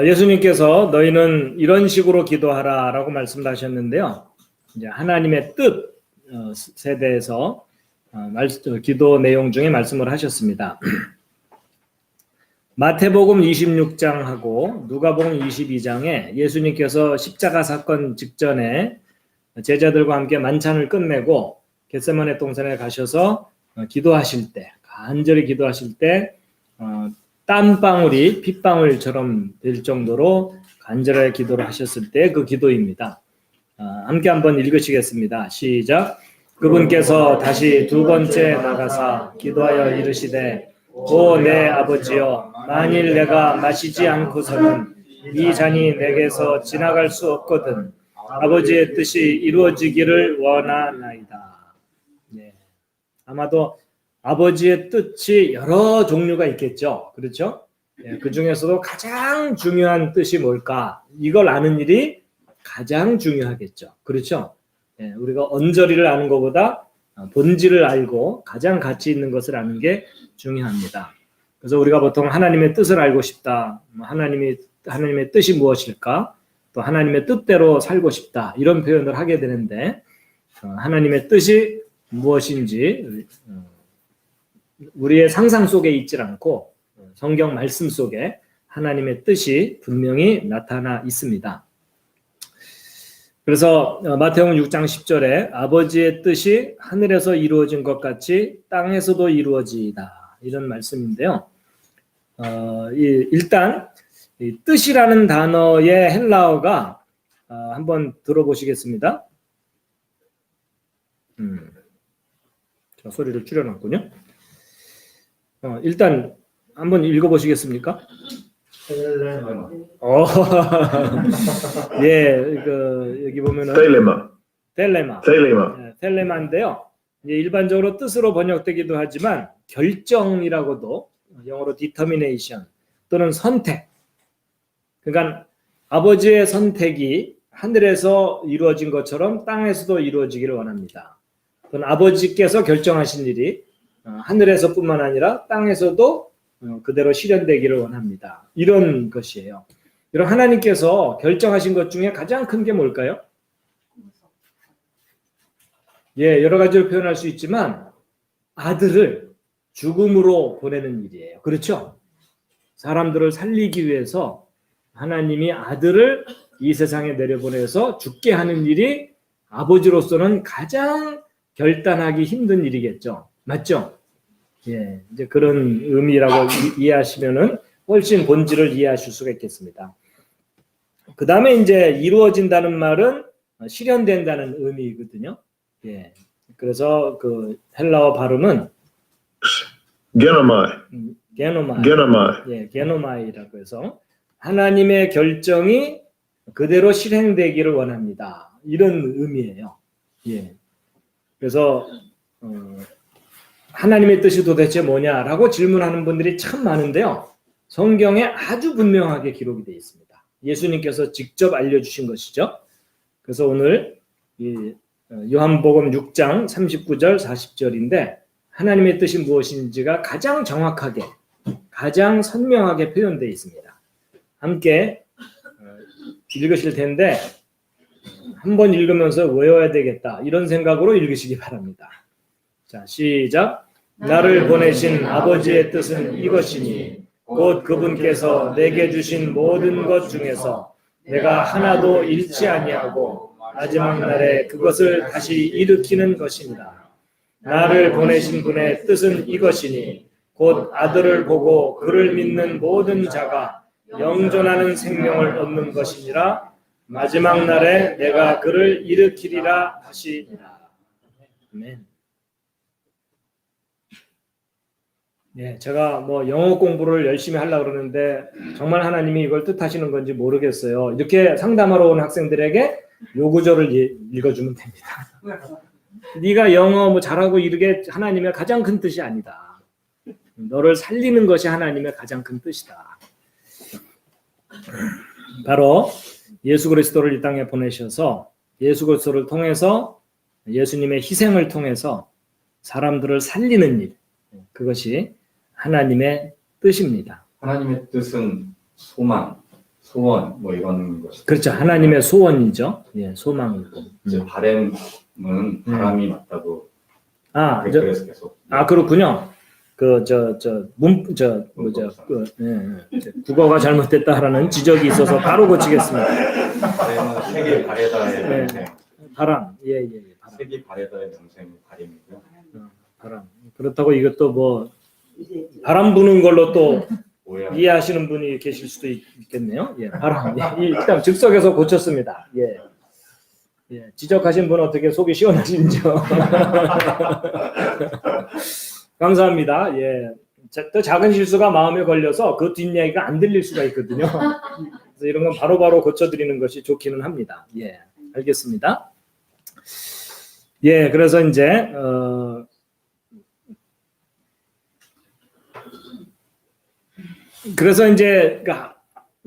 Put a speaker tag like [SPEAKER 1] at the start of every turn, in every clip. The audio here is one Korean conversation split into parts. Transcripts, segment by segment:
[SPEAKER 1] 예수님께서 너희는 이런 식으로 기도하라라고 말씀하셨는데요. 이제 하나님의 뜻에 대해서 기도 내용 중에 말씀을 하셨습니다. 마태복음 26장하고 누가복음 22장에 예수님께서 십자가 사건 직전에 제자들과 함께 만찬을 끝내고 겟세마네 동산에 가셔서 기도하실 때, 간절히 기도하실 때 땀방울이 핏방울처럼 될 정도로 간절하게 기도를 하셨을 때 그 기도입니다. 함께 한번 읽으시겠습니다. 시작. 그분께서 다시 두 번째 나가사 기도하여 이르시되 오 내 아버지여, 만일 내가 마시지 않고서는 이 잔이 내게서 지나갈 수 없거든 아버지의 뜻이 이루어지기를 원하나이다. 네. 아마도 아버지의 뜻이 여러 종류가 있겠죠. 그렇죠? 네, 그 중에서도 가장 중요한 뜻이 뭘까? 이걸 아는 일이 가장 중요하겠죠. 그렇죠? 네, 우리가 언저리를 아는 것보다 본질을 알고 가장 가치 있는 것을 아는 게 중요합니다. 그래서 우리가 보통 하나님의 뜻을 알고 싶다. 하나님의 뜻이 무엇일까? 또 하나님의 뜻대로 살고 싶다. 이런 표현을 하게 되는데 하나님의 뜻이 무엇인지 우리의 상상 속에 있질 않고 성경 말씀 속에 하나님의 뜻이 분명히 나타나 있습니다. 그래서 마태복음 6장 10절에 아버지의 뜻이 하늘에서 이루어진 것 같이 땅에서도 이루어지이다. 이런 말씀인데요. 일단 이 뜻이라는 단어의 헬라어가 한번 들어보시겠습니다. 저 소리를 줄여놨군요. 일단 한번 읽어보시겠습니까? 예, 여기 보면은 텔레마인데요. 이제 일반적으로 뜻으로 번역되기도 하지만 결정이라고도 영어로 determination 또는 선택. 그러니까 아버지의 선택이 하늘에서 이루어진 것처럼 땅에서도 이루어지기를 원합니다. 또는 아버지께서 결정하신 일이 하늘에서뿐만 아니라 땅에서도 그대로 실현되기를 원합니다. 이런 것이에요. 여러분, 하나님께서 결정하신 것 중에 가장 큰 게 뭘까요? 예, 여러 가지로 표현할 수 있지만 아들을 죽음으로 보내는 일이에요. 그렇죠? 사람들을 살리기 위해서 하나님이 아들을 이 세상에 내려보내서 죽게 하는 일이 아버지로서는 가장 결단하기 힘든 일이겠죠. 맞죠? 예, 이제 그런 의미라고 이해하시면은 훨씬 본질을 이해하실 수가 있겠습니다. 그 다음에 이제 이루어진다는 말은 실현된다는 의미거든요. 예, 그래서 그 헬라어 발음은 게노마이라고 해서 하나님의 결정이 그대로 실행되기를 원합니다. 이런 의미예요. 예, 그래서 하나님의 뜻이 도대체 뭐냐라고 질문하는 분들이 참 많은데요. 성경에 아주 분명하게 기록이 되어 있습니다. 예수님께서 직접 알려주신 것이죠. 그래서 오늘 요한복음 6장 39절 40절인데 하나님의 뜻이 무엇인지가 가장 정확하게 가장 선명하게 표현되어 있습니다. 함께 읽으실 텐데 한번 읽으면서 외워야 되겠다 이런 생각으로 읽으시기 바랍니다. 자, 시작. 나를 보내신 아버지의 뜻은 이것이니 곧 그분께서 내게 주신 모든 것 중에서 내가 하나도 잃지 아니하고 마지막 날에 그것을 다시 일으키는 것이니라. 나를 보내신 분의 뜻은 이것이니 곧 아들을 보고 그를 믿는 모든 자가 영존하는 생명을 얻는 것이니라. 마지막 날에 내가 그를 일으키리라 하시니라. 아멘. 네, 제가 뭐 영어 공부를 열심히 하려고 그러는데 정말 하나님이 이걸 뜻하시는 건지 모르겠어요. 이렇게 상담하러 온 학생들에게 요 구절을 읽어주면 됩니다. 네가 영어 뭐 잘하고 이르게 하나님의 가장 큰 뜻이 아니다. 너를 살리는 것이 하나님의 가장 큰 뜻이다. 바로 예수 그리스도를 이 땅에 보내셔서 예수 그리스도를 통해서 예수님의 희생을 통해서 사람들을 살리는 일, 그것이 하나님의 뜻입니다.
[SPEAKER 2] 하나님의 뜻은 소망, 소원 뭐 이런 것이
[SPEAKER 1] 그렇죠. 하나님의 소원이죠. 예, 소망이고.
[SPEAKER 2] 이제 바램은 바람이 맞다고 그래서 계속
[SPEAKER 1] 그렇군요. 국어가 잘못됐다라는 지적이 있어서 바로 고치겠습니다.
[SPEAKER 2] 바램은 세계 바레다의 명생.
[SPEAKER 1] 바람, 예. 바람.
[SPEAKER 2] 세계 바레다의 명생 바램이고요.
[SPEAKER 1] 바람. 그렇다고 이것도 뭐 바람 부는 걸로 또
[SPEAKER 2] 오해하는
[SPEAKER 1] 이해하시는 분이 계실 수도 있겠네요. 예, 바람. 일단 즉석에서 고쳤습니다. 예. 예, 지적하신 분 어떻게 속이 시원하신지요? 감사합니다. 예. 또 작은 실수가 마음에 걸려서 그 뒷이야기가 안 들릴 수가 있거든요. 그래서 이런 건 바로바로 고쳐드리는 것이 좋기는 합니다. 예, 알겠습니다. 예, 그래서 이제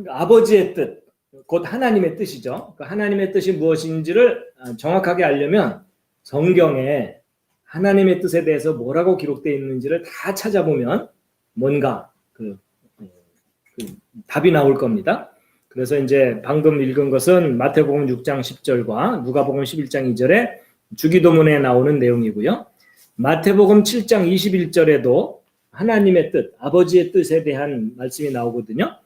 [SPEAKER 1] 아버지의 뜻, 곧 하나님의 뜻이죠. 그 하나님의 뜻이 무엇인지를 정확하게 알려면 성경에 하나님의 뜻에 대해서 뭐라고 기록되어 있는지를 다 찾아보면 뭔가 답이 나올 겁니다. 그래서 이제 방금 읽은 것은 마태복음 6장 10절과 누가복음 11장 2절에 주기도문에 나오는 내용이고요. 마태복음 7장 21절에도 하나님의 뜻, 아버지의 뜻에 대한 말씀이 나오거든요.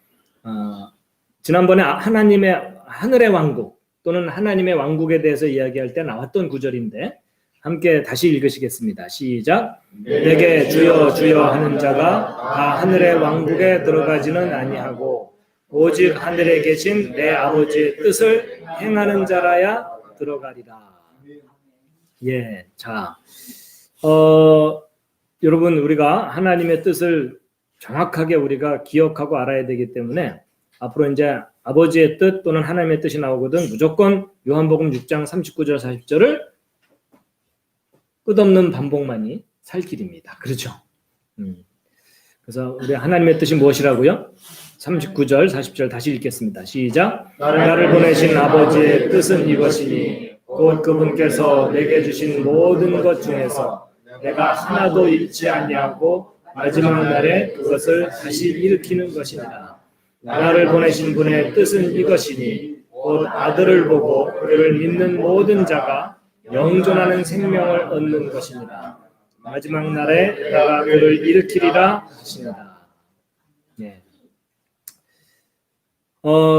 [SPEAKER 1] 지난번에 하나님의 하늘의 왕국 또는 하나님의 왕국에 대해서 이야기할 때 나왔던 구절인데 함께 다시 읽으시겠습니다. 시작. 내게 주여 주여 하는 자가 다 하늘의 왕국에 들어가지는 아니하고 오직 하늘에 계신 내 아버지의 뜻을 행하는 자라야 들어가리라. 예, 자, 여러분 우리가 하나님의 뜻을 정확하게 우리가 기억하고 알아야 되기 때문에 앞으로 이제 아버지의 뜻 또는 하나님의 뜻이 나오거든 무조건 요한복음 6장 39절 40절을 끝없는 반복만이 살 길입니다. 그렇죠? 그래서 우리 하나님의 뜻이 무엇이라고요? 39절 40절 다시 읽겠습니다. 시작. 나를 보내신 아버지의 뜻은 이것이니 곧 그분께서 내게 주신 모든 것 중에서 내가 하나도 잃지 아니하고 마지막 날에 그것을 다시 일으키는 것이니라. 나를 보내신 분의 뜻은 이것이니 곧 아들을 보고 그를 믿는 모든 자가 영존하는 생명을 얻는 것이니라. 마지막 날에 내가 그를 일으키리라 하시니라. 네.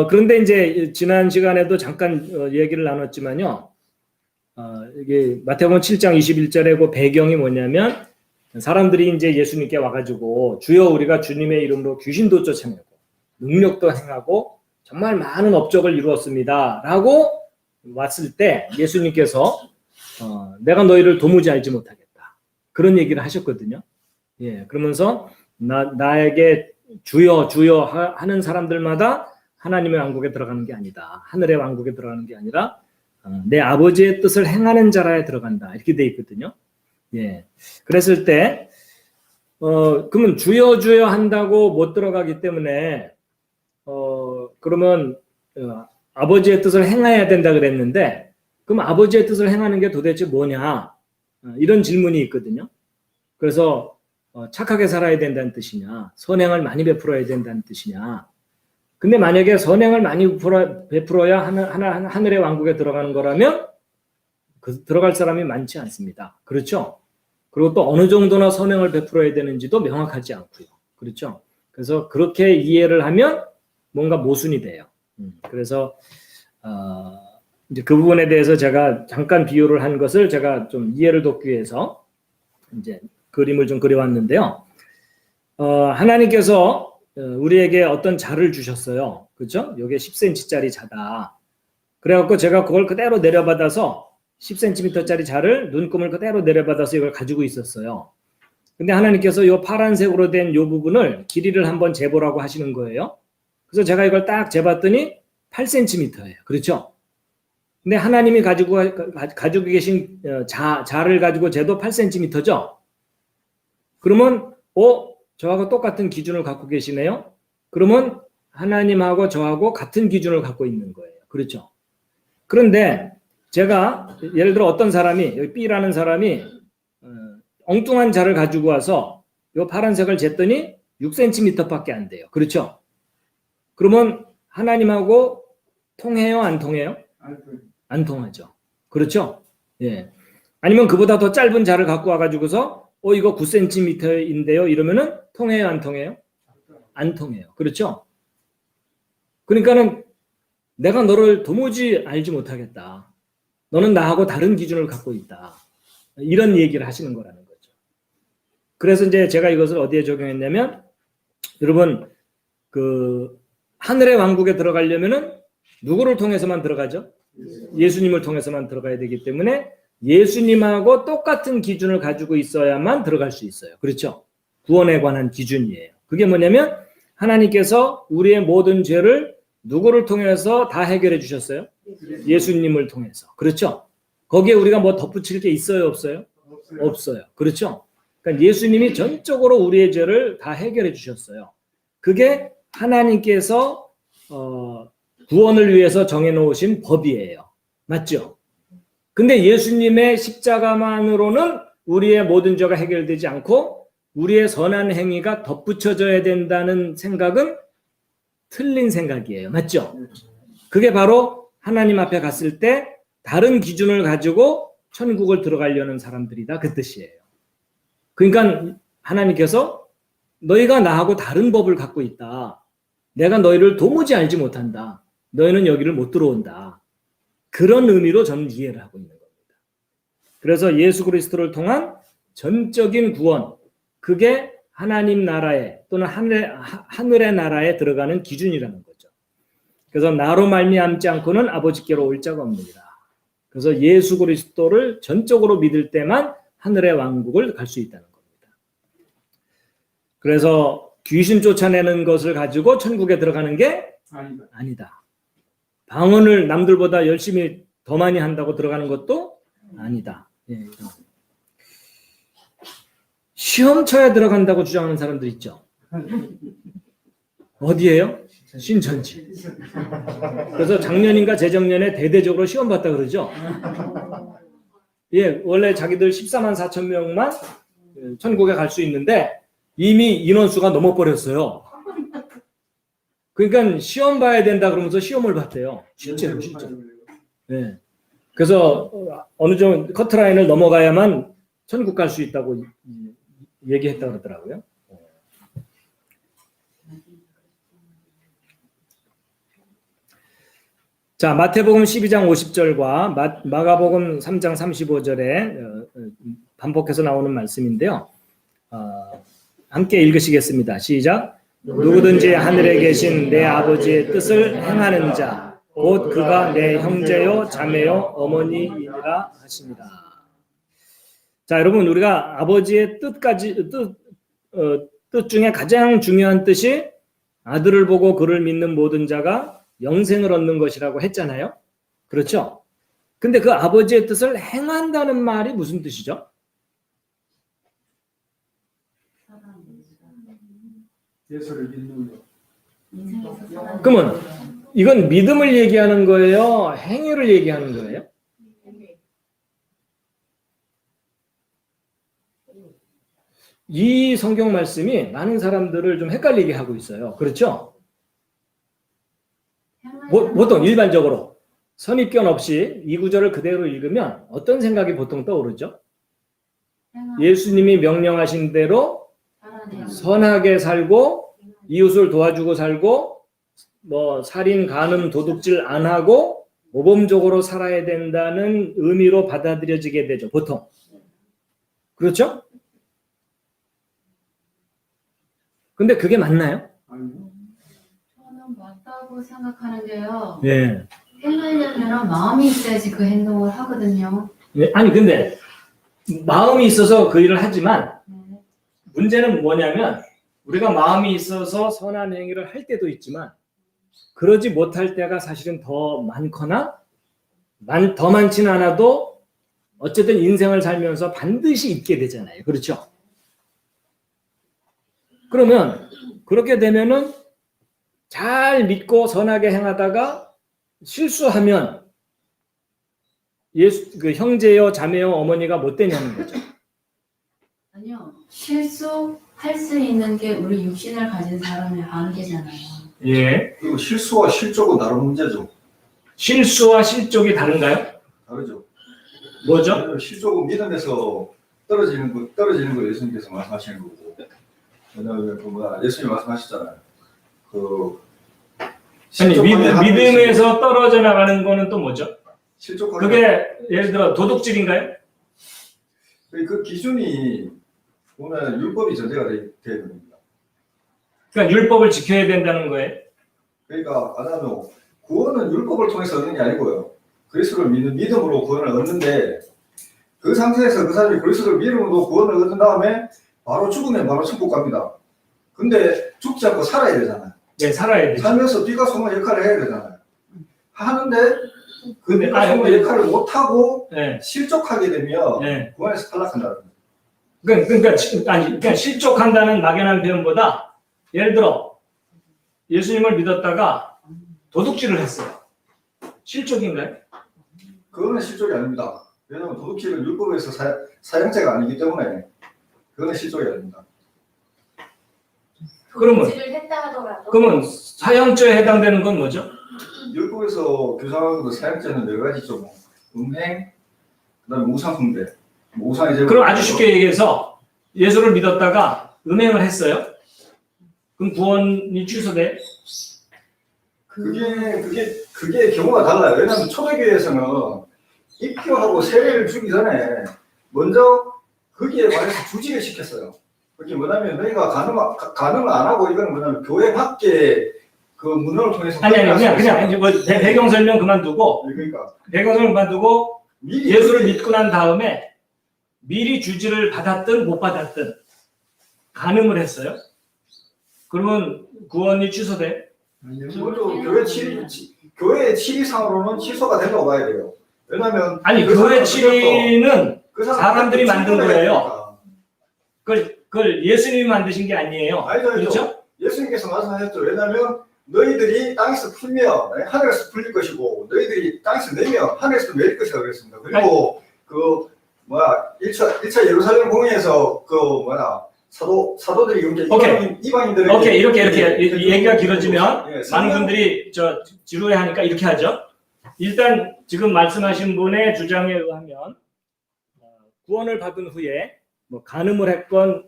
[SPEAKER 1] 그런데 이제 지난 시간에도 잠깐 얘기를 나눴지만요. 이게 마태복음 7장 21절에 그 배경이 뭐냐면 사람들이 이제 예수님께 와가지고 주여 우리가 주님의 이름으로 귀신도 쫓아내고 능력도 행하고 정말 많은 업적을 이루었습니다. 라고 왔을 때 예수님께서 내가 너희를 도무지 알지 못하겠다. 그런 얘기를 하셨거든요. 예, 그러면서 나에게 주여 주여 하는 사람들마다 하나님의 왕국에 들어가는 게 아니다. 하늘의 왕국에 들어가는 게 아니라 내 아버지의 뜻을 행하는 자라에 들어간다. 이렇게 돼 있거든요. 예, 그랬을 때 그러면 주여 주여 한다고 못 들어가기 때문에 그러면 아버지의 뜻을 행해야 된다 그랬는데 그럼 아버지의 뜻을 행하는 게 도대체 뭐냐? 이런 질문이 있거든요. 그래서 착하게 살아야 된다는 뜻이냐? 선행을 많이 베풀어야 된다는 뜻이냐? 근데 만약에 선행을 많이 베풀어야 하늘의 왕국에 들어가는 거라면 들어갈 사람이 많지 않습니다. 그렇죠? 그리고 또 어느 정도나 선행을 베풀어야 되는지도 명확하지 않고요. 그렇죠? 그래서 그렇게 이해를 하면 뭔가 모순이 돼요. 그래서 이제 그 부분에 대해서 제가 잠깐 비유를 한 것을 제가 좀 이해를 돕기 위해서 이제 그림을 좀 그려왔는데요. 하나님께서 우리에게 어떤 자를 주셨어요. 그렇죠? 이게 10cm짜리 자다. 그래갖고 제가 그걸 그대로 내려받아서 10cm짜리 자를 눈금을 그대로 내려받아서 이걸 가지고 있었어요. 근데 하나님께서 이 파란색으로 된 이 부분을 길이를 한번 재보라고 하시는 거예요. 그래서 제가 이걸 딱 재봤더니 8cm예요. 그렇죠? 근데 하나님이 가지고 계신 자를 가지고 재도 8cm죠? 그러면 저하고 똑같은 기준을 갖고 계시네요? 그러면 하나님하고 저하고 같은 기준을 갖고 있는 거예요. 그렇죠? 그런데 제가 예를 들어 어떤 사람이 여기 B라는 사람이 엉뚱한 자를 가지고 와서 이 파란색을 쟀더니 6cm밖에 안 돼요. 그렇죠? 그러면 하나님하고 통해요, 안 통해요? 안 통하죠. 그렇죠? 예. 아니면 그보다 더 짧은 자를 갖고 와가지고서 이거 9cm인데요 이러면은 통해요, 안 통해요? 안 통해요. 그렇죠? 그러니까는 내가 너를 도무지 알지 못하겠다. 너는 나하고 다른 기준을 갖고 있다. 이런 얘기를 하시는 거라는 거죠. 그래서 이제 제가 이것을 어디에 적용했냐면, 여러분, 하늘의 왕국에 들어가려면은 누구를 통해서만 들어가죠? 예수님을 통해서만 들어가야 되기 때문에 예수님하고 똑같은 기준을 가지고 있어야만 들어갈 수 있어요. 그렇죠? 구원에 관한 기준이에요. 그게 뭐냐면 하나님께서 우리의 모든 죄를 누구를 통해서 다 해결해 주셨어요? 예수님을 통해서. 그렇죠? 거기에 우리가 뭐 덧붙일 게 있어요, 없어요? 없어요. 그렇죠? 그러니까 예수님이 전적으로 우리의 죄를 다 해결해 주셨어요. 그게 하나님께서 구원을 위해서 정해놓으신 법이에요. 맞죠? 근데 예수님의 십자가만으로는 우리의 모든 죄가 해결되지 않고 우리의 선한 행위가 덧붙여져야 된다는 생각은 틀린 생각이에요. 맞죠? 그게 바로 하나님 앞에 갔을 때 다른 기준을 가지고 천국을 들어가려는 사람들이다. 그 뜻이에요. 그러니까 하나님께서 너희가 나하고 다른 법을 갖고 있다. 내가 너희를 도무지 알지 못한다. 너희는 여기를 못 들어온다. 그런 의미로 저는 이해를 하고 있는 겁니다. 그래서 예수 그리스도를 통한 전적인 구원, 그게 하나님 나라에 또는 하늘의 나라에 들어가는 기준이라는 거죠. 그래서 나로 말미암지 않고는 아버지께로 올 자가 없느니라. 그래서 예수 그리스도를 전적으로 믿을 때만 하늘의 왕국을 갈 수 있다는 겁니다. 그래서 귀신 쫓아내는 것을 가지고 천국에 들어가는 게 아니다. 방언을 남들보다 열심히 더 많이 한다고 들어가는 것도 아니다. 예. 시험 쳐야 들어간다고 주장하는 사람들 있죠. 어디예요? 신천지. 그래서 작년인가 재작년에 대대적으로 시험 봤다 그러죠. 예, 원래 자기들 14만 4천 명만 천국에 갈 수 있는데 이미 인원수가 넘어버렸어요. 그러니까 시험 봐야 된다 그러면서 시험을 봤대요. 실제로. 예. 그래서 어느 정도 커트라인을 넘어가야만 천국 갈 수 있다고 얘기했다 그러더라고요. 자, 마태복음 12장 50절과 마가복음 3장 35절에 반복해서 나오는 말씀인데요. 함께 읽으시겠습니다. 시작. 누구든지 하늘에 계신 내 아버지의 뜻을 행하는 자, 곧 그가 내 형제요 자매요 어머니이니라 하십니다. 자, 여러분, 우리가 아버지의 뜻 중에 가장 중요한 뜻이 아들을 보고 그를 믿는 모든 자가 영생을 얻는 것이라고 했잖아요. 그렇죠? 근데 그 아버지의 뜻을 행한다는 말이 무슨 뜻이죠?
[SPEAKER 3] 예수를 믿는 것.
[SPEAKER 1] 그러면 이건 믿음을 얘기하는 거예요? 행위를 얘기하는 거예요? 이 성경 말씀이 많은 사람들을 좀 헷갈리게 하고 있어요. 그렇죠? 보통 일반적으로 선입견 없이 이 구절을 그대로 읽으면 어떤 생각이 보통 떠오르죠? 예수님이 명령하신 대로 선하게 살고 이웃을 도와주고 살고 뭐 살인, 간음, 도둑질 안 하고 모범적으로 살아야 된다는 의미로 받아들여지게 되죠. 보통. 그렇죠? 근데 그게 맞나요?
[SPEAKER 4] 저는 맞다고 생각하는데요.
[SPEAKER 1] 네.
[SPEAKER 4] 행하려면 마음이 있어야지 그 행동을 하거든요.
[SPEAKER 1] 네. 아니 근데 마음이 있어서 그 일을 하지만 문제는 뭐냐면 우리가 마음이 있어서 선한 행위를 할 때도 있지만 그러지 못할 때가 사실은 더 많거나 더 많지는 않아도 어쨌든 인생을 살면서 반드시 있게 되잖아요. 그렇죠? 그러면 그렇게 되면은 잘 믿고 선하게 행하다가 실수하면 그 형제요 자매요 어머니가 못 되냐는 거죠.
[SPEAKER 4] 아니요. 실수할 수 있는 게 우리 육신을 가진 사람의 한계잖아요.
[SPEAKER 1] 예.
[SPEAKER 3] 그리고 실수와 실족은 다른 문제죠.
[SPEAKER 1] 실수와 실족이 다른가요?
[SPEAKER 3] 다르죠.
[SPEAKER 1] 뭐죠?
[SPEAKER 3] 실족은 믿음에서 떨어지는 거 예수님께서 말씀하시는 거고. 왜냐하면 예수님 말씀하시잖아요.
[SPEAKER 1] 아니 믿음에서 떨어져 나가는 거는 또 뭐죠?
[SPEAKER 3] 실족하게
[SPEAKER 1] 그게 예를 들어 도둑질인가요?
[SPEAKER 3] 그 기준이 보면 율법이 전제가 되어야 됩니다.
[SPEAKER 1] 그러니까 율법을 지켜야 된다는 거예요.
[SPEAKER 3] 그러니까 아나노 구원은 율법을 통해서 얻는 게 아니고요. 그리스도를 믿는 믿음으로 구원을 얻는데 그 상태에서 그 사람이 그리스도를 믿음으로 구원을 얻은 다음에 바로 죽으면 바로 천국 갑니다. 근데 죽지 않고 살아야 되잖아요.
[SPEAKER 1] 네, 살아야 되죠.
[SPEAKER 3] 살면서 비가 소망 역할을 해야 되잖아요. 하는데 그
[SPEAKER 1] 네,
[SPEAKER 3] 비가 소망
[SPEAKER 1] 네.
[SPEAKER 3] 역할을 못하고
[SPEAKER 1] 네.
[SPEAKER 3] 실족하게 되면
[SPEAKER 1] 네.
[SPEAKER 3] 구원에서 탈락한다는 거예요.
[SPEAKER 1] 그러니까 실족한다는 막연한 표현보다 예를 들어 예수님을 믿었다가 도둑질을 했어요. 실족인가요?
[SPEAKER 3] 그거는 실족이 아닙니다. 왜냐하면 도둑질은 율법에서 사형죄가 아니기 때문에 그거는 실족이 아닙니다.
[SPEAKER 1] 그러면
[SPEAKER 4] 도둑질을 했다 하더라도
[SPEAKER 1] 그러면 사형죄에 해당되는 건 뭐죠?
[SPEAKER 3] 율법에서 교사하는 사형죄는 여러 가지죠. 뭐 음행, 그다음에 우상숭배, 뭐 우상의 제물.
[SPEAKER 1] 그럼 아주 쉽게 얘기해서 예수를 믿었다가 음행을 했어요. 그럼 구원이 취소돼?
[SPEAKER 3] 그게 경우가 달라요. 왜냐하면 초대교회에서는 입교하고 세례를 주기 전에 먼저 거기에 관해서 주지를 시켰어요. 그게 뭐냐면 너희가 가늠을 안 하고 이거는 뭐냐면 교회 밖에 그 문헌을 통해서
[SPEAKER 1] 그냥 이제 뭐 배경 설명 그만두고
[SPEAKER 3] 그러니까
[SPEAKER 1] 배경 설명 그만두고
[SPEAKER 3] 미리
[SPEAKER 1] 예수를 믿고 난 다음에 미리 주지를 받았든 못 받았든 간음을 했어요. 그러면 구원이 취소돼?
[SPEAKER 3] 먼저 교회 치리상으로는 취소가 된다고 봐야 돼요. 왜냐하면
[SPEAKER 1] 아니
[SPEAKER 3] 그
[SPEAKER 1] 교회
[SPEAKER 3] 사람은
[SPEAKER 1] 치리는
[SPEAKER 3] 그 사람은
[SPEAKER 1] 사람들이 만든
[SPEAKER 3] 충분히
[SPEAKER 1] 거예요.
[SPEAKER 3] 되니까.
[SPEAKER 1] 그걸 예수님이 만드신 게 아니에요.
[SPEAKER 3] 아니죠.
[SPEAKER 1] 그렇죠?
[SPEAKER 3] 예수님께서 말씀하셨죠. 왜냐하면 너희들이 땅에서 풀면 하늘에서 풀릴 것이고 너희들이 땅에서 내면 하늘에서 내릴 것이라고 그랬습니다. 그리고 1차 예루살렘 공회에서 사도들이 이방인들에게
[SPEAKER 1] 오케이 이렇게 얘기가 길어지면
[SPEAKER 3] 예,
[SPEAKER 1] 많은 분들이 지루해하니까 이렇게 하죠. 일단 지금 말씀하신 분의 주장에 의하면 구원을 받은 후에 뭐 간음을 했건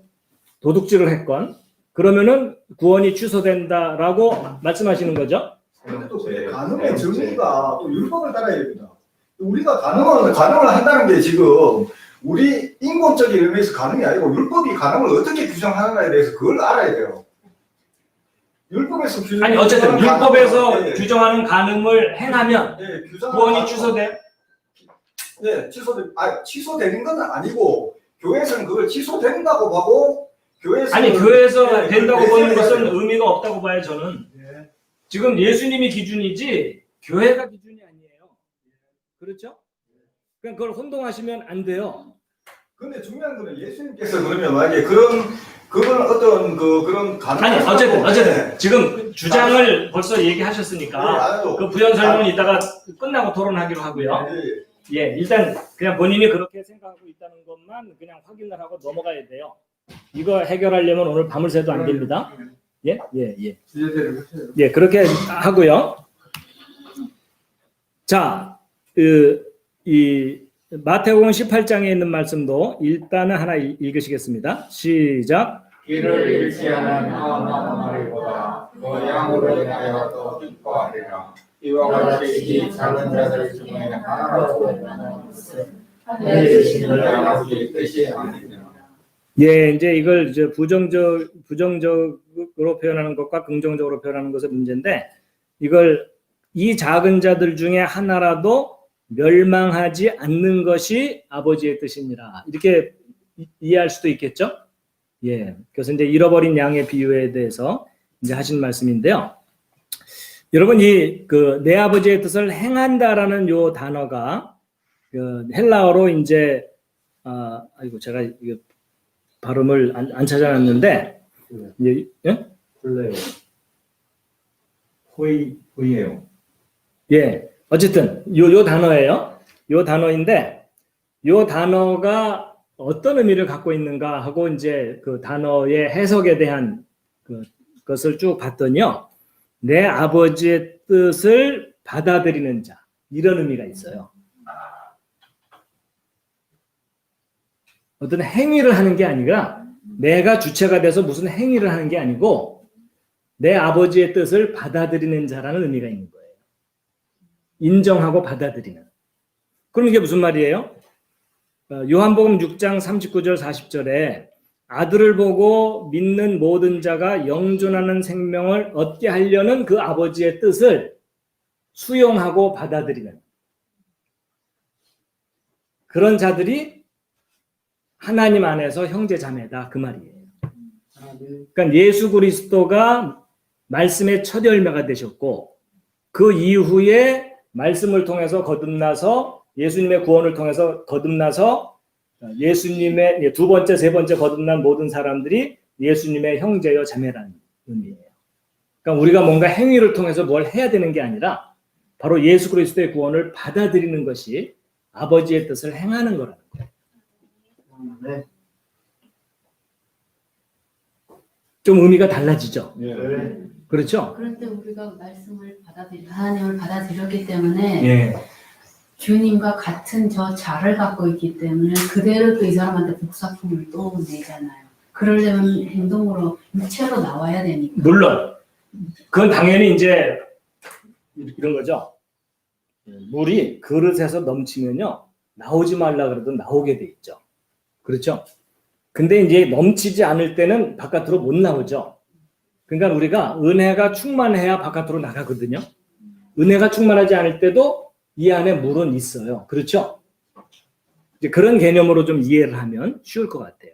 [SPEAKER 1] 도둑질을 했건 그러면은 구원이 취소된다라고 말씀하시는 거죠.
[SPEAKER 3] 근데 또 간음의 정의가 또 율법을 따라야 됩니다. 우리가 간음을 한다는 게 지금 우리 인본적인 의미에서 간음이 아니고 율법이 간음을 어떻게 규정하느냐에 대해서 그걸 알아야 돼요. 율법에서
[SPEAKER 1] 아니 어쨌든 율법에서 규정하는 간음을 행하면 구원이 취소돼요?
[SPEAKER 3] 네, 취소되는 건 아니고 교회에서는 그걸 취소된다고 보고
[SPEAKER 1] 교회에서 된다고 보는 것은 의미가 없다고 봐요 저는. 지금 예수님이 기준이지 교회가 기준이 아니에요. 그렇죠? 그러니까 그걸 혼동하시면 안 돼요.
[SPEAKER 3] 근데 중요한 거는 예수님께서 그러면 만약에 그건 어떤 그런
[SPEAKER 1] 아니 어쨌든 지금 주장을 벌써 얘기하셨으니까 그 부연 설명은 이따가 끝나고 토론하기로 하고요. 예, 일단 그냥 본인이 그렇게 생각하고 있다는 것만 그냥 확인을 하고 넘어가야 돼요. 이거 해결하려면 오늘 밤을 새도 안 됩니다. 예. 예, 그렇게 하고요. 자, 이 마태복음 18장에 있는 말씀도 일단은 하나 읽으시겠습니다. 시작.
[SPEAKER 5] 이를 잃지 않은 마음보다 그 양으로 인하여 더 기뻐하리라. 이와 같이 이 작은 자들 중에 하나라도 있는 것은 내 주시는 아버지의 뜻이 아니니라.
[SPEAKER 1] 예, 이제 이걸 이제 부정적으로 표현하는 것과 긍정적으로 표현하는 것의 문제인데 이걸 이 작은 자들 중에 하나라도 멸망하지 않는 것이 아버지의 뜻이니라. 이렇게 이해할 수도 있겠죠? 예. 그래서 이제 잃어버린 양의 비유에 대해서 이제 하신 말씀인데요. 여러분 내 아버지의 뜻을 행한다라는 요 단어가 헬라어로 이제 제가 이거 발음을 안 찾아놨는데 예?
[SPEAKER 2] 호의예요.
[SPEAKER 1] 예. 어쨌든 요 단어예요. 요 단어인데 요 단어가 어떤 의미를 갖고 있는가 하고 이제 그 단어의 해석에 대한 것을 쭉 봤더니요. 내 아버지의 뜻을 받아들이는 자, 이런 의미가 있어요. 어떤 행위를 하는 게 아니라 내가 주체가 돼서 무슨 행위를 하는 게 아니고 내 아버지의 뜻을 받아들이는 자라는 의미가 있는 거예요. 인정하고 받아들이는. 그럼 이게 무슨 말이에요? 요한복음 6장 39절 40절에 아들을 보고 믿는 모든 자가 영존하는 생명을 얻게 하려는 그 아버지의 뜻을 수용하고 받아들이는 그런 자들이 하나님 안에서 형제 자매다, 그 말이에요. 그러니까 예수 그리스도가 말씀의 첫 열매가 되셨고 그 이후에 말씀을 통해서 거듭나서 예수님의 구원을 통해서 거듭나서 예수님의 두 번째, 세 번째 거듭난 모든 사람들이 예수님의 형제여 자매라는 의미예요. 그러니까 우리가 뭔가 행위를 통해서 뭘 해야 되는 게 아니라 바로 예수 그리스도의 구원을 받아들이는 것이 아버지의 뜻을 행하는 거라는 거예요.
[SPEAKER 5] 네.
[SPEAKER 1] 좀 의미가 달라지죠.
[SPEAKER 5] 네.
[SPEAKER 1] 그렇죠?
[SPEAKER 4] 그런데 우리가 말씀을 하나님을 받아들였기 때문에
[SPEAKER 1] 예.
[SPEAKER 4] 주님과 같은 저 자를 갖고 있기 때문에 그대로 또 이 사람한테 복사품을 또 내잖아요. 그러려면 행동으로 육체로 나와야 되니까.
[SPEAKER 1] 물론 그건 당연히 이제 이런 거죠. 물이 그릇에서 넘치면요 나오지 말라 그래도 나오게 돼 있죠. 그렇죠? 근데 이제 넘치지 않을 때는 바깥으로 못 나오죠. 그러니까 우리가 은혜가 충만해야 바깥으로 나가거든요. 은혜가 충만하지 않을 때도 이 안에 물은 있어요. 그렇죠? 이제 그런 개념으로 좀 이해를 하면 쉬울 것 같아요.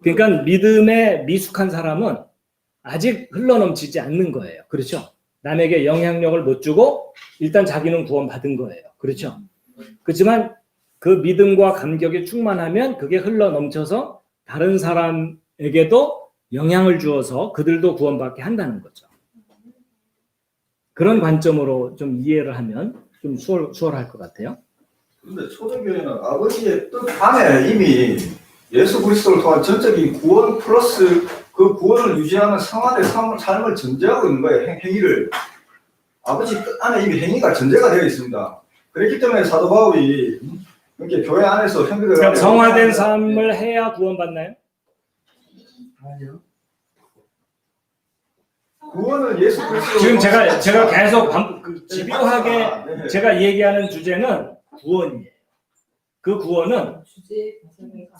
[SPEAKER 1] 그러니까 믿음에 미숙한 사람은 아직 흘러넘치지 않는 거예요. 그렇죠? 남에게 영향력을 못 주고 일단 자기는 구원받은 거예요. 그렇죠? 그렇지만 그 믿음과 감격이 충만하면 그게 흘러넘쳐서 다른 사람에게도 영향을 주어서 그들도 구원받게 한다는 거죠. 그런 관점으로 좀 이해를 하면 좀 수월할 것 같아요.
[SPEAKER 3] 근데 초대교회는 아버지의 뜻 안에 이미 예수 그리스도를 통한 전적인 구원 플러스 그 구원을 유지하는 성화의 삶을 전제하고 있는 거예요. 행위를. 아버지 뜻 안에 이미 행위가 전제가 되어 있습니다. 그렇기 때문에 사도 바울이 이렇게 교회 안에서 형제들
[SPEAKER 1] 그러니까 성화된 삶을 해야 구원받나요?
[SPEAKER 5] 아니요.
[SPEAKER 3] 구원은 예수 그리스도
[SPEAKER 1] 지금 제가 계속 집요하게
[SPEAKER 3] 네.
[SPEAKER 1] 제가 얘기하는 주제는 구원이에요. 그 구원은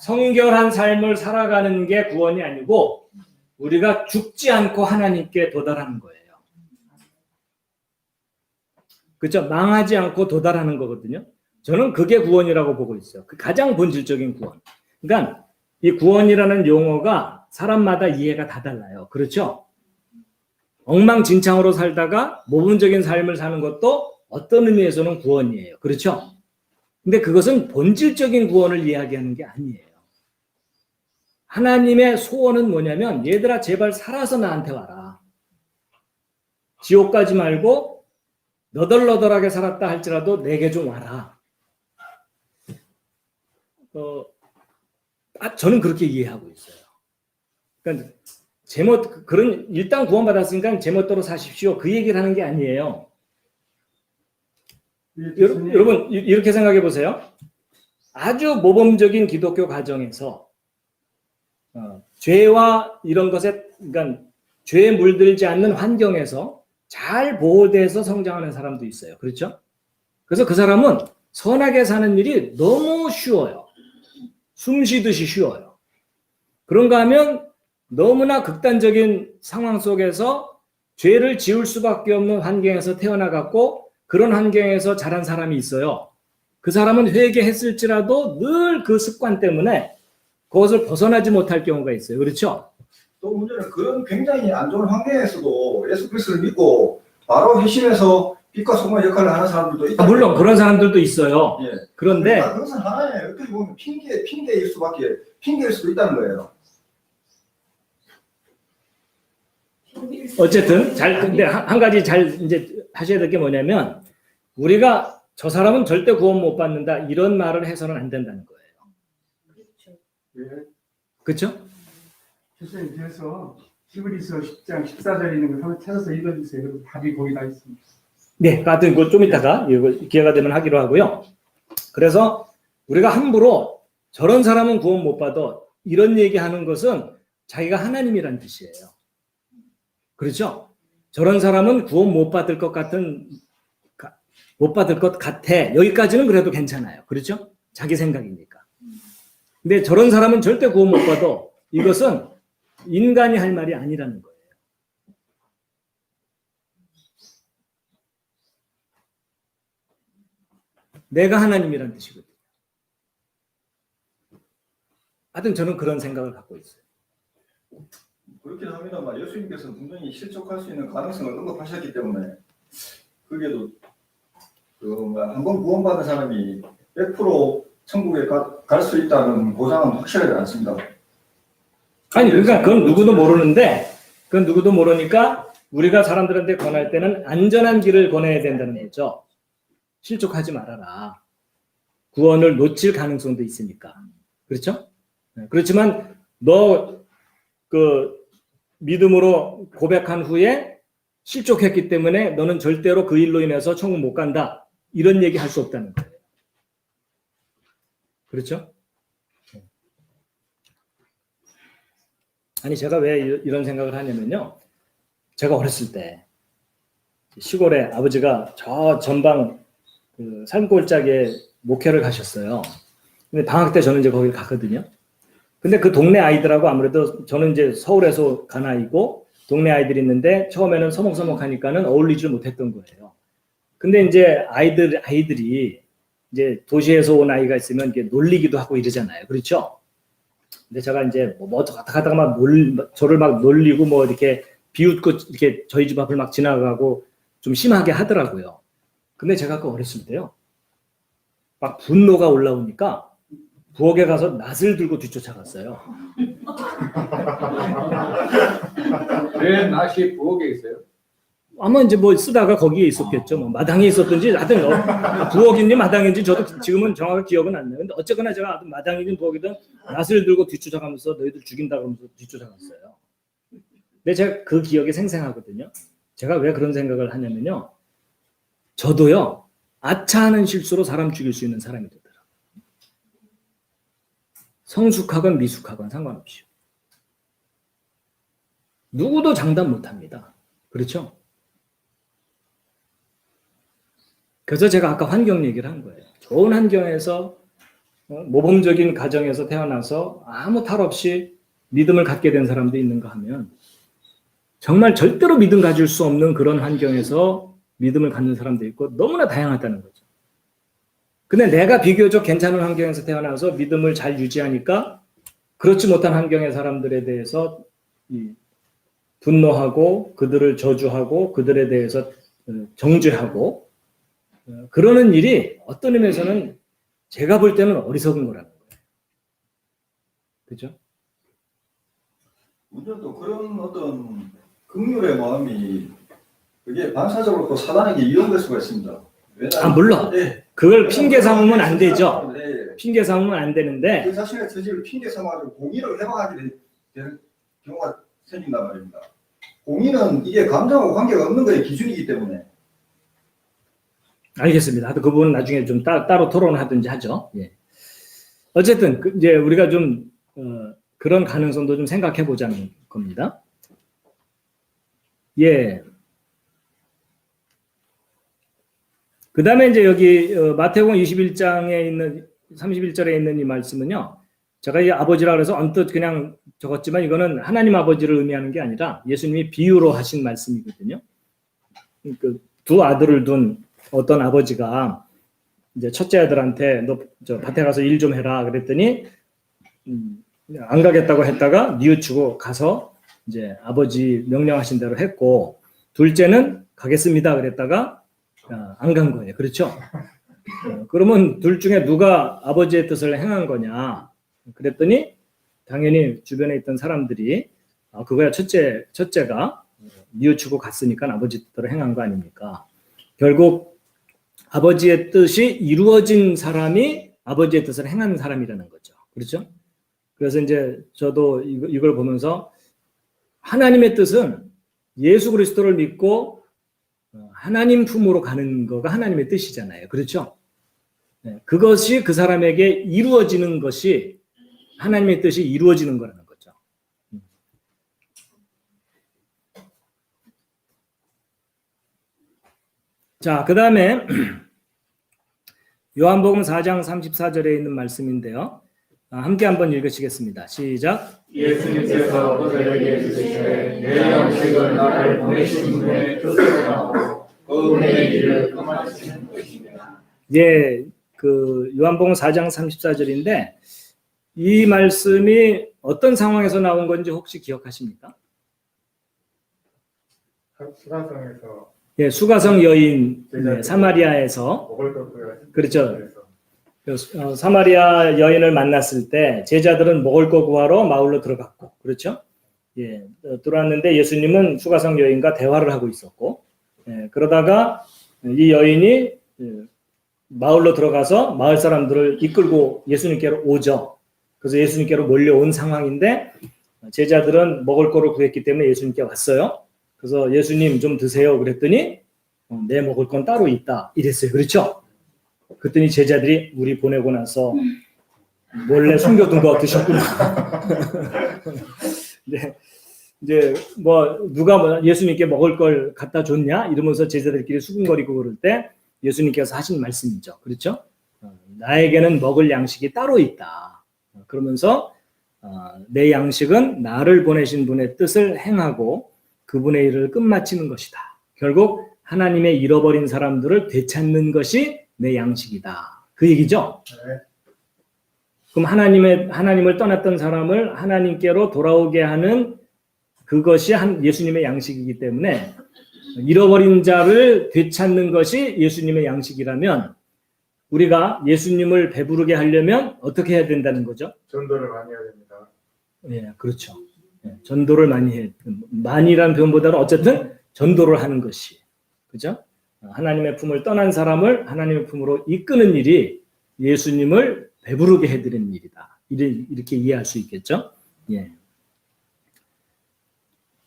[SPEAKER 1] 성결한 삶을 살아가는 게 구원이 아니고 우리가 죽지 않고 하나님께 도달하는 거예요. 그렇죠? 망하지 않고 도달하는 거거든요. 저는 그게 구원이라고 보고 있어요. 그 가장 본질적인 구원. 그러니까 이 구원이라는 용어가 사람마다 이해가 다 달라요. 그렇죠? 엉망진창으로 살다가 모범적인 삶을 사는 것도 어떤 의미에서는 구원이에요. 그렇죠? 근데 그것은 본질적인 구원을 이야기하는 게 아니에요. 하나님의 소원은 뭐냐면 얘들아 제발 살아서 나한테 와라. 지옥 가지 말고 너덜너덜하게 살았다 할지라도 내게 좀 와라. 저는 그렇게 이해하고 있어요. 그러니까 그런 일단 구원받았으니까 제멋대로 사십시오. 그 얘기를 하는 게 아니에요. 여러분 이렇게 생각해 보세요. 아주 모범적인 기독교 가정에서 죄와 이런 것에 그러니까 죄에 물들지 않는 환경에서 잘 보호돼서 성장하는 사람도 있어요. 그렇죠? 그래서 그 사람은 선하게 사는 일이 너무 쉬워요. 숨 쉬듯이 쉬워요. 그런가 하면 너무나 극단적인 상황 속에서 죄를 지을 수밖에 없는 환경에서 태어나갖고 그런 환경에서 자란 사람이 있어요. 그 사람은 회개했을지라도 늘 그 습관 때문에 그것을 벗어나지 못할 경우가 있어요. 그렇죠?
[SPEAKER 3] 또 문제는 그런 굉장히 안 좋은 환경에서도 예수 그리스도를 믿고 바로 회심해서 빛과 소금의 역할을 하는 사람들도 있다.
[SPEAKER 1] 물론 그런 사람들도 있어요.
[SPEAKER 3] 예.
[SPEAKER 1] 그런데
[SPEAKER 3] 그것은 하나의 어떻게 보면 핑계일 수도 있다는 거예요.
[SPEAKER 1] 어쨌든 근데 한 가지 잘 이제 하셔야 될 게 뭐냐면 우리가 저 사람은 절대 구원 못 받는다 이런 말을 해서는 안 된다는 거예요.
[SPEAKER 5] 예.
[SPEAKER 1] 그렇죠?
[SPEAKER 5] 선생님 그래서
[SPEAKER 6] 히브리서 10장 14절에 있는 걸 한번 찾아서 읽어주세요. 그리고 답이 거기 다 있습니다.
[SPEAKER 1] 네, 하여튼 그거 좀 이따가 이거 기회가 되면 하기로 하고요. 그래서 우리가 함부로 저런 사람은 구원 못 받아 이런 얘기하는 것은 자기가 하나님이란 뜻이에요. 그렇죠? 저런 사람은 구원 못 받을 것 같아. 여기까지는 그래도 괜찮아요. 그렇죠? 자기 생각이니까. 근데 저런 사람은 절대 구원 못 받아. 이것은 인간이 할 말이 아니라는 거예요. 내가 하나님이란 뜻이거든요. 하여튼 저는 그런 생각을 갖고 있어요.
[SPEAKER 3] 그렇긴 합니다만 예수님께서 분명히 실족할 수 있는 가능성을 언급하셨기 때문에 그게 한번 구원받은 사람이 100% 천국에 갈 수 있다는 보장은 확실하지 않습니다.
[SPEAKER 1] 아니 그러니까 그건 누구도 모르는데 그건 누구도 모르니까 우리가 사람들한테 권할 때는 안전한 길을 권해야 된다는 거죠. 실족하지 말아라. 구원을 놓칠 가능성도 있으니까. 그렇죠? 그렇지만 너 그 믿음으로 고백한 후에 실족했기 때문에 너는 절대로 그 일로 인해서 천국 못 간다. 이런 얘기 할 수 없다는 거예요. 그렇죠? 아니 제가 왜 이런 생각을 하냐면요. 제가 어렸을 때 시골에 아버지가 저 전방 그 산골짜기에 목회를 가셨어요. 근데 방학 때 저는 이제 거기 갔거든요. 근데 그 동네 아이들하고 아무래도 저는 이제 서울에서 간 아이고 동네 아이들이 있는데 처음에는 서먹서먹하니까는 어울리지 못했던 거예요. 근데 이제 아이들이 이제 도시에서 온 아이가 있으면 이렇게 놀리기도 하고 이러잖아요. 그렇죠? 근데 제가 이제 뭐 가다가 막 저를 막 놀리고 뭐 이렇게 비웃고 이렇게 저희 집 앞을 막 지나가고 좀 심하게 하더라고요. 근데 제가 그 어렸을 때요. 막 분노가 올라오니까 부엌에 가서 낫을 들고 뒤쫓아갔어요.
[SPEAKER 5] 왜 낫이 부엌에 있어요?
[SPEAKER 1] 아마 이제 뭐 쓰다가 거기에 있었겠죠. 뭐 마당에 있었든지 하여튼 부엌인지 마당인지 저도 지금은 정확하게 기억은 안 나요. 근데 어쨌거나 제가 마당이든 부엌이든 낫을 들고 뒤쫓아가면서 너희들 죽인다 그러면서 뒤쫓아갔어요. 근데 제가 그 기억이 생생하거든요. 제가 왜 그런 생각을 하냐면요. 저도요. 아차하는 실수로 사람 죽일 수 있는 사람이 되더라고요. 성숙하건 미숙하건 상관없이. 누구도 장담 못합니다. 그렇죠? 그래서 제가 아까 환경 얘기를 한 거예요. 좋은 환경에서 모범적인 가정에서 태어나서 아무 탈 없이 믿음을 갖게 된 사람도 있는가 하면 정말 절대로 믿음 가질 수 없는 그런 환경에서 믿음을 갖는 사람도 있고 너무나 다양하다는 거죠. 근데 내가 비교적 괜찮은 환경에서 태어나서 믿음을 잘 유지하니까 그렇지 못한 환경의 사람들에 대해서 분노하고 그들을 저주하고 그들에 대해서 정죄하고 그러는 일이 어떤 의미에서는 제가 볼 때는 어리석은 거라는 거예요. 그죠?
[SPEAKER 3] 문제는 또 그런 어떤 긍휼의 마음이 그게 반사적으로 또 사단에게 이용될 수가 있습니다.
[SPEAKER 1] 물론
[SPEAKER 3] 네.
[SPEAKER 1] 그걸 핑계 삼으면 안 되죠.
[SPEAKER 3] 네.
[SPEAKER 1] 핑계 삼으면 안 되는데
[SPEAKER 3] 그 자신의 처지를 핑계 삼아가지고 공의를 해방하게 되는 경우가 생긴단 말입니다. 공의는 이게 감정하고 관계가 없는 거의 기준이기 때문에.
[SPEAKER 1] 알겠습니다. 그 부분은 나중에 좀 따로 토론을 하든지 하죠. 예. 어쨌든 이제 우리가 좀 그런 가능성도 좀 생각해 보자는 겁니다. 예. 그 다음에 이제 여기 마태복음 21장에 있는 31절에 있는 이 말씀은요. 제가 이 아버지라 그래서 언뜻 그냥 적었지만 이거는 하나님 아버지를 의미하는 게 아니라 예수님이 비유로 하신 말씀이거든요. 그 두 아들을 둔 어떤 아버지가 이제 첫째 아들한테 너 저 밭에 가서 일 좀 해라 그랬더니 안 가겠다고 했다가 뉘우치고 가서 이제 아버지 명령하신 대로 했고 둘째는 가겠습니다 그랬다가 안 간 거예요. 그렇죠? 그러면 둘 중에 누가 아버지의 뜻을 행한 거냐? 그랬더니 당연히 주변에 있던 사람들이 그거야 첫째가 뉘우치고 갔으니까 아버지 뜻대로 행한 거 아닙니까? 결국 아버지의 뜻이 이루어진 사람이 아버지의 뜻을 행한 사람이라는 거죠. 그렇죠? 그래서 이제 저도 이걸 보면서 하나님의 뜻은 예수 그리스도를 믿고 하나님 품으로 가는 거가 하나님의 뜻이잖아요. 그렇죠? 네, 그것이 그 사람에게 이루어지는 것이 하나님의 뜻이 이루어지는 거라는 거죠. 자, 그 다음에 요한복음 4장 34절에 있는 말씀인데요. 함께 한번 읽으시겠습니다. 시작.
[SPEAKER 5] 예수님께서 그들에게 이르시되 내 양식은 나를 보내신 분의 뜻을 하고 그분의 일을 끝마치는 것입니다.
[SPEAKER 1] 예, 그 요한복음 4장 34절인데 이 말씀이 어떤 상황에서 나온 건지 혹시 기억하십니까?
[SPEAKER 5] 수가성에서
[SPEAKER 1] 예, 수가성 여인 네, 사마리아에서
[SPEAKER 5] 먹을 걸
[SPEAKER 1] 그렇죠. 사마리아 여인을 만났을 때 제자들은 먹을 거 구하러 마을로 들어갔고 그렇죠? 예, 들어왔는데 예수님은 수가성 여인과 대화를 하고 있었고 예, 그러다가 이 여인이 마을로 들어가서 마을 사람들을 이끌고 예수님께로 오죠. 그래서 예수님께로 몰려온 상황인데 제자들은 먹을 거를 구했기 때문에 예수님께 왔어요. 그래서 예수님 좀 드세요 그랬더니 내 먹을 건 따로 있다 이랬어요. 그렇죠? 그랬더니 제자들이 우리 보내고 나서 몰래 숨겨둔 거 드셨구나. 네. 이제 뭐 누가 예수님께 먹을 걸 갖다 줬냐 이러면서 제자들끼리 수군거리고 그럴 때 예수님께서 하신 말씀이죠. 그렇죠? 나에게는 먹을 양식이 따로 있다. 그러면서 내 양식은 나를 보내신 분의 뜻을 행하고 그분의 일을 끝마치는 것이다. 결국 하나님의 잃어버린 사람들을 되찾는 것이 내 양식이다. 그 얘기죠?
[SPEAKER 5] 네.
[SPEAKER 1] 그럼 하나님을 떠났던 사람을 하나님께로 돌아오게 하는 그것이 예수님의 양식이기 때문에 잃어버린 자를 되찾는 것이 예수님의 양식이라면 우리가 예수님을 배부르게 하려면 어떻게 해야 된다는 거죠?
[SPEAKER 5] 전도를 많이 해야 됩니다.
[SPEAKER 1] 예, 그렇죠. 예, 전도를 많이 해. 많이라는 표현보다는 어쨌든 전도를 하는 것이. 그죠? 하나님의 품을 떠난 사람을 하나님의 품으로 이끄는 일이 예수님을 배부르게 해드리는 일이다. 이렇게 이해할 수 있겠죠? 예.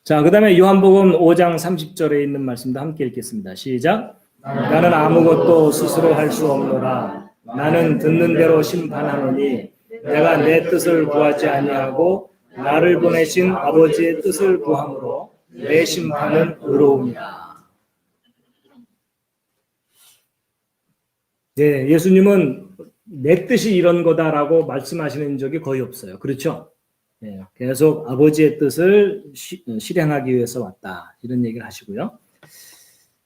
[SPEAKER 1] 자, 그 다음에 요한복음 5장 30절에 있는 말씀도 함께 읽겠습니다. 시작. 나는 아무것도 스스로 할 수 없노라. 나는 듣는 대로 심판하노니 내가 내 뜻을 구하지 아니하고 나를 보내신 아버지의 뜻을 구함으로 내 심판은 의로움이라. 네, 예수님은 내 뜻이 이런 거다라고 말씀하시는 적이 거의 없어요. 그렇죠? 네, 계속 아버지의 뜻을 실행하기 위해서 왔다. 이런 얘기를 하시고요.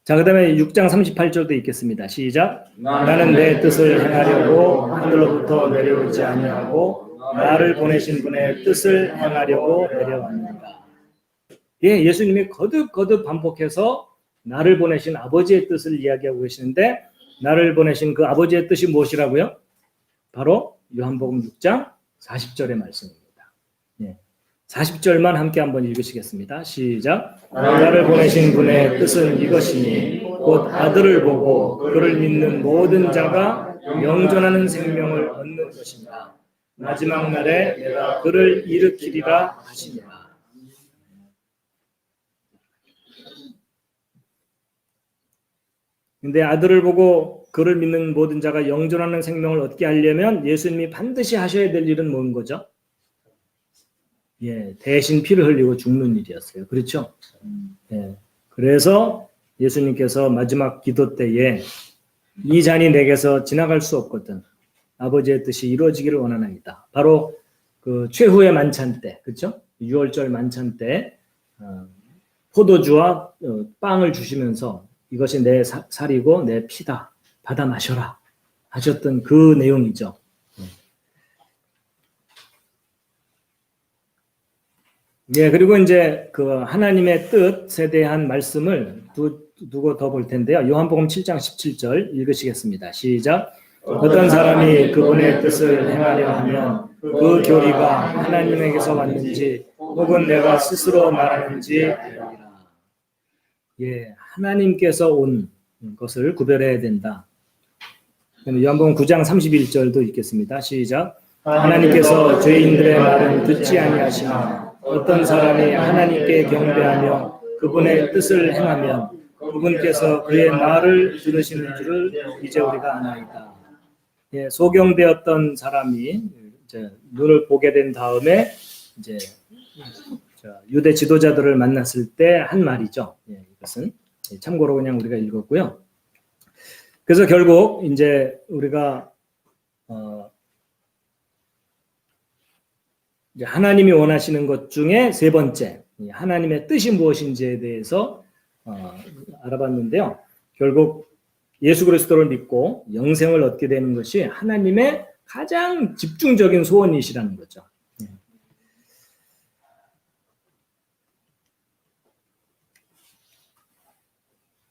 [SPEAKER 1] 자, 그 다음에 6장 38절도 읽겠습니다. 시작. 나는 내 뜻을 행하려고 하늘로부터 내려오지 아니하고 나를 보내신 분의 뜻을 행하려고 내려왔는가. 예, 예수님이 거듭 반복해서 나를 보내신 아버지의 뜻을 이야기하고 계시는데 나를 보내신 그 아버지의 뜻이 무엇이라고요? 바로 요한복음 6장 40절의 말씀입니다. 예. 40절만 함께 한번 읽으시겠습니다. 시작. 나를 보내신 분의 뜻은 이것이니 곧 아들을 보고 그를 믿는 모든 자가 영존하는 생명을 얻는 것입니다. 마지막 날에 내가 그를 일으키리라 하시니라. 근데 아들을 보고 그를 믿는 모든 자가 영존하는 생명을 얻게 하려면 예수님이 반드시 하셔야 될 일은 뭔 거죠? 예, 대신 피를 흘리고 죽는 일이었어요. 그렇죠? 예, 그래서 예수님께서 마지막 기도 때에 이 잔이 내게서 지나갈 수 없거든. 아버지의 뜻이 이루어지기를 원하나이다. 바로 그 최후의 만찬 때, 그렇죠? 6월절 만찬 때 포도주와 빵을 주시면서 이것이 내 살이고 내 피다. 받아 마셔라. 하셨던 그 내용이죠. 예, 그리고 이제 그 하나님의 뜻에 대한 말씀을 두고 더 볼 텐데요. 요한복음 7장 17절 읽으시겠습니다. 시작. 어떤 사람이 그분의 뜻을 행하려 하면 그 교리가 하나님에게서 왔는지 혹은 내가 스스로 말하는지 알리라. 예, 하나님께서 온 것을 구별해야 된다. 요한복음 9장 31절도 읽겠습니다. 시작. 하나님께서 죄인들의 말은 듣지 아니하시나 어떤 사람이 하나님께 경배하며 그분의 뜻을 행하면 그분께서 그의 말을 들으시는 줄을 이제 우리가 아나이다. 예, 소경되었던 사람이 이제 눈을 보게 된 다음에 이제 유대 지도자들을 만났을 때 한 말이죠. 예, 이것은 참고로 그냥 우리가 읽었고요. 그래서 결국 이제 우리가 이제 하나님이 원하시는 것 중에 세 번째, 하나님의 뜻이 무엇인지에 대해서 알아봤는데요. 결국 예수 그리스도를 믿고 영생을 얻게 되는 것이 하나님의 가장 집중적인 소원이시라는 거죠.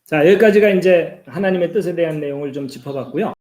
[SPEAKER 1] 자, 여기까지가 이제 하나님의 뜻에 대한 내용을 좀 짚어봤고요.